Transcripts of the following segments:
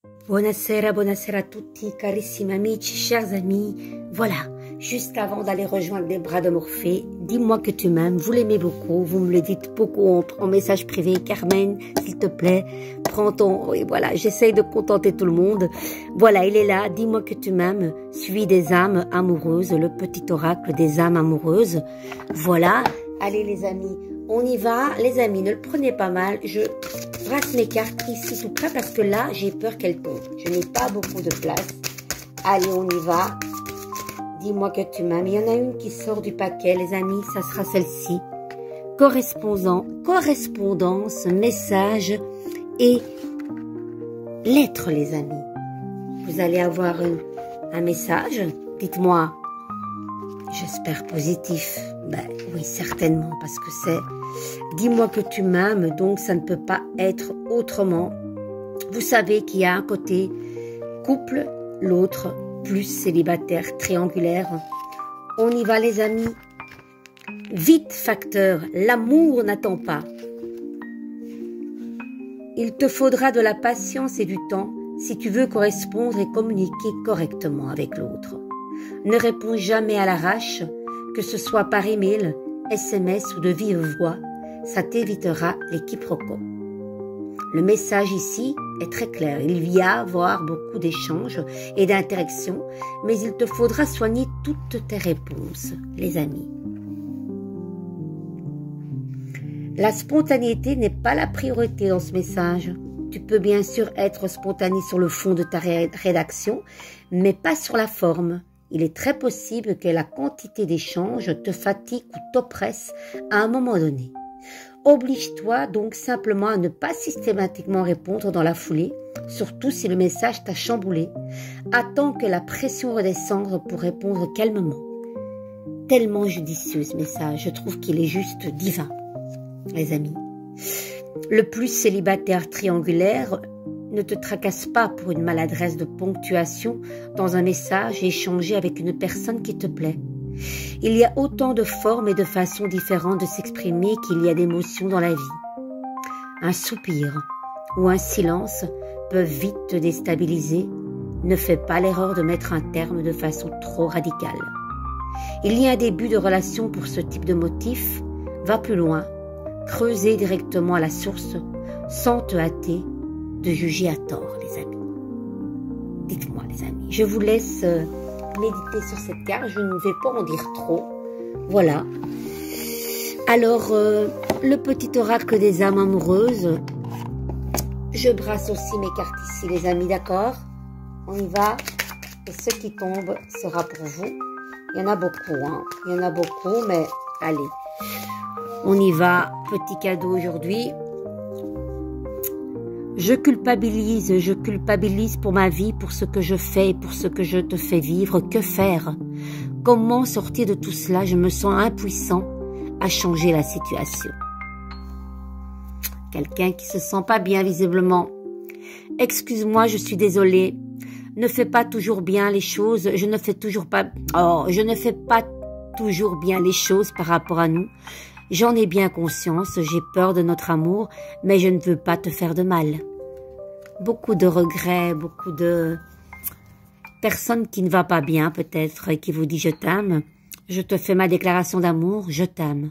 Buonasera, buonasera a tutti, carissimi amici, chers amis. Voilà, juste avant d'aller rejoindre les bras de Morphée, dis-moi que tu m'aimes, vous l'aimez beaucoup, vous me le dites beaucoup en message privé. Carmen, s'il te plaît, prends ton... Oui, voilà, j'essaye de contenter tout le monde. Voilà, il est là, dis-moi que tu m'aimes, suivi des âmes amoureuses, le petit oracle des âmes amoureuses. Voilà, allez les amis, on y va. Les amis, ne le prenez pas mal, je brasse mes cartes ici tout près parce que là, j'ai peur qu'elles tombent. Je n'ai pas beaucoup de place. Allez, on y va. Dis-moi que tu m'aimes. Il y en a une qui sort du paquet, les amis. Ça sera celle-ci. Correspondance, message et lettres, les amis. Vous allez avoir un message. Dites-moi. J'espère positif. Ben oui, certainement, parce que c'est... Dis-moi que tu m'aimes, donc ça ne peut pas être autrement. Vous savez qu'il y a un côté couple, l'autre plus célibataire, triangulaire. On y va les amis. Vite facteur, l'amour n'attend pas. Il te faudra de la patience et du temps si tu veux correspondre et communiquer correctement avec l'autre. Ne réponds jamais à l'arrache, que ce soit par email, SMS ou de vive voix, ça t'évitera les quiproquos. Le message ici est très clair, il y a avoir beaucoup d'échanges et d'interactions, mais il te faudra soigner toutes tes réponses, les amis. La spontanéité n'est pas la priorité dans ce message. Tu peux bien sûr être spontané sur le fond de ta rédaction, mais pas sur la forme. Il est très possible que la quantité d'échanges te fatigue ou t'oppresse à un moment donné. Oblige-toi donc simplement à ne pas systématiquement répondre dans la foulée, surtout si le message t'a chamboulé. Attends que la pression redescende pour répondre calmement. Tellement judicieux ce message, je trouve qu'il est juste divin, les amis. Le plus célibataire triangulaire, ne te tracasse pas pour une maladresse de ponctuation dans un message échangé avec une personne qui te plaît. Il y a autant de formes et de façons différentes de s'exprimer qu'il y a d'émotions dans la vie. Un soupir ou un silence peuvent vite te déstabiliser. Ne fais pas l'erreur de mettre un terme de façon trop radicale. Il y a un début de relation pour ce type de motif. Va plus loin. Creusez directement à la source sans te hâter de juger à tort, les amis. Dites-moi, les amis. Je vous laisse méditer sur cette carte. Je ne vais pas en dire trop. Voilà. Alors, le petit oracle des âmes amoureuses. Je brasse aussi mes cartes ici, les amis, d'accord? On y va. Et ce qui tombe sera pour vous. Il y en a beaucoup, hein. Il y en a beaucoup, mais allez. On y va. Petit cadeau aujourd'hui. Je culpabilise pour ma vie, pour ce que je fais et pour ce que je te fais vivre. Que faire? Comment sortir de tout cela? Je me sens impuissant à changer la situation. Quelqu'un qui se sent pas bien visiblement. Excuse-moi, je suis désolée. Ne fais pas toujours bien les choses. Je ne fais pas toujours bien les choses par rapport à nous. J'en ai bien conscience, j'ai peur de notre amour, mais je ne veux pas te faire de mal. Beaucoup de regrets, beaucoup de personnes qui ne va pas bien peut-être et qui vous dit je t'aime. Je te fais ma déclaration d'amour, je t'aime.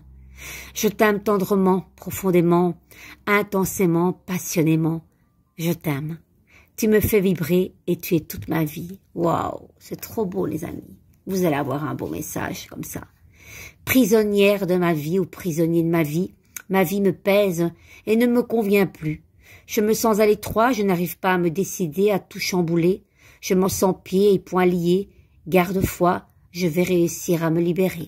Je t'aime tendrement, profondément, intensément, passionnément. Je t'aime. Tu me fais vibrer et tu es toute ma vie. Waouh, c'est trop beau les amis. Vous allez avoir un beau message comme ça. Prisonnière de ma vie ou prisonnier de ma vie me pèse et ne me convient plus. Je me sens à l'étroit, je n'arrive pas à me décider, à tout chambouler. Je m'en sens pieds et poings liés. Garde foi, je vais réussir à me libérer.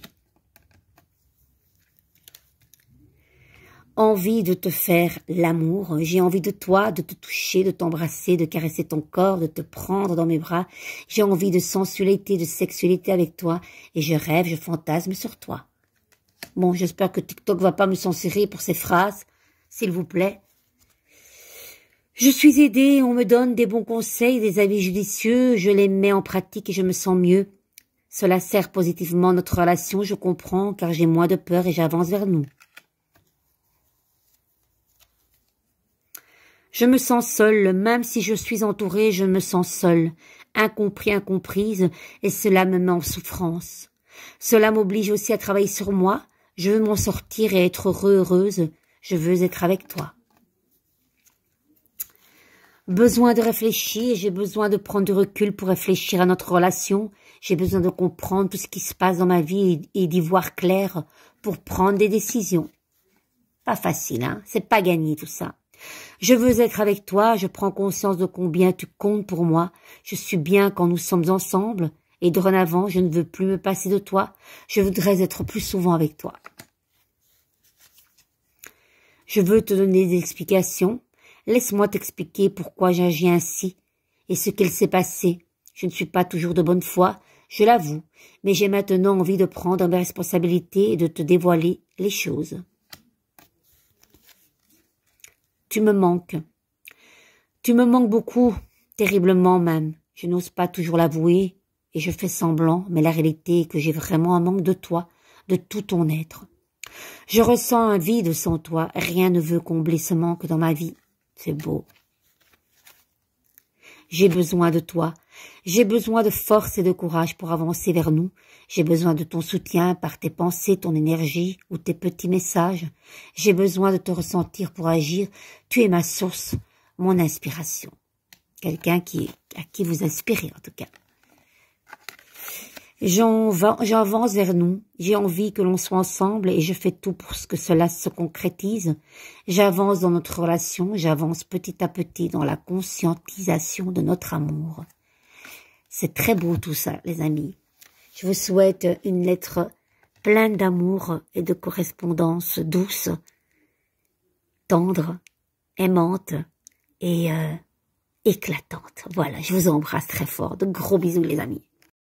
Envie de te faire l'amour, j'ai envie de toi, de te toucher, de t'embrasser, de caresser ton corps, de te prendre dans mes bras. J'ai envie de sensualité, de sexualité avec toi et je rêve, je fantasme sur toi. Bon, j'espère que TikTok va pas me censurer pour ces phrases, s'il vous plaît. Je suis aidée, on me donne des bons conseils, des avis judicieux, je les mets en pratique et je me sens mieux. Cela sert positivement notre relation, je comprends, car j'ai moins de peur et j'avance vers nous. Je me sens seule, même si je suis entourée, je me sens seule, incompris, incomprise, et cela me met en souffrance. Cela m'oblige aussi à travailler sur moi. Je veux m'en sortir et être heureuse. Je veux être avec toi. Besoin de réfléchir, j'ai besoin de prendre du recul pour réfléchir à notre relation. J'ai besoin de comprendre tout ce qui se passe dans ma vie et d'y voir clair pour prendre des décisions. Pas facile, hein? C'est pas gagné tout ça. Je veux être avec toi, je prends conscience de combien tu comptes pour moi. Je suis bien quand nous sommes ensemble et dorénavant, je ne veux plus me passer de toi. Je voudrais être plus souvent avec toi. Je veux te donner des explications. Laisse-moi t'expliquer pourquoi j'agis ainsi et ce qu'il s'est passé. Je ne suis pas toujours de bonne foi, je l'avoue, mais j'ai maintenant envie de prendre mes responsabilités et de te dévoiler les choses. Tu me manques. Tu me manques beaucoup, terriblement même. Je n'ose pas toujours l'avouer et je fais semblant, mais la réalité est que j'ai vraiment un manque de toi, de tout ton être. Je ressens un vide sans toi, rien ne veut combler ce manque dans ma vie. C'est beau. J'ai besoin de toi. J'ai besoin de force et de courage pour avancer vers nous. J'ai besoin de ton soutien par tes pensées, ton énergie ou tes petits messages. J'ai besoin de te ressentir pour agir. Tu es ma source, mon inspiration. Quelqu'un à qui vous inspirez en tout cas. J'avance vers nous, j'ai envie que l'on soit ensemble et je fais tout pour que cela se concrétise. J'avance dans notre relation, j'avance petit à petit dans la conscientisation de notre amour. C'est très beau tout ça, les amis. Je vous souhaite une lettre pleine d'amour et de correspondance douce, tendre, aimante et éclatante. Voilà, je vous embrasse très fort. De gros bisous, les amis.